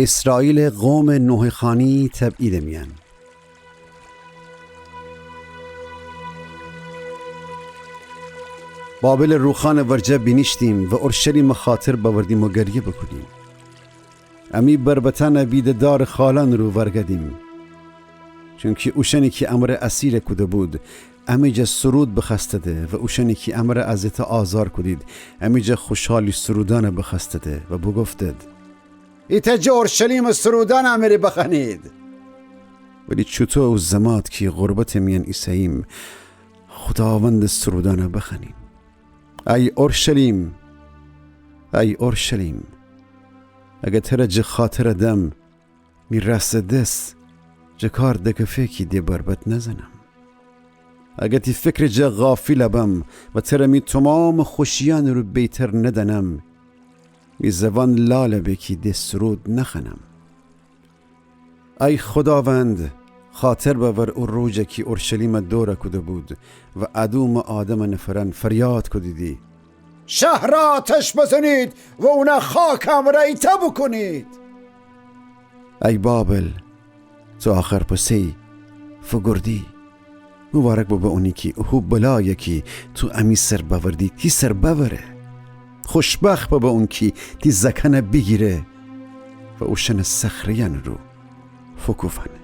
اسرائیل قوم نوح خانی تبعید میان. بابل روخان ورجه بینیشتیم و اورشلیم خاطر باوردیم و گریه بکنیم. امی بربتن بیددار خالان رو ورگدیم، چونکه اوشنی که امر اسیر کده بود امیجا سرود بخسته ده و اوشنی که امر ازیت آزار کدید امیجا خوشحالی سرودان بخسته ده و بگفتد ایتجا اورشلیم سرودان امری بخنید. ولی چطور او زماد که غربت میان ایساییم خداوند سرودان بخنیم. ای اورشلیم، ای اورشلیم، اگه ترج خاطر دم می رسدس جکار دکفه کی دی بربت نزنم. اگه تی فکر جا غافل بم و ترمی تمام خوشیان رو بیتر ندنم می زبان لاله بکی دی سرود نخنم. ای خداوند خاطر باور او روزه که اورشلیم دوره کده بود و ادوم آدم نفرن فریاد کدیدی شهر آتش بزنید و اونا خاکم ریته بکنید. ای بابل تو آخر پسی فگردی. مبارک با اونی که او بلایه که تو امی سر باوردی تی سر باوره. خوشبخت با اون که تی زکنه بگیره و اوشن سخریان رو فکوفن.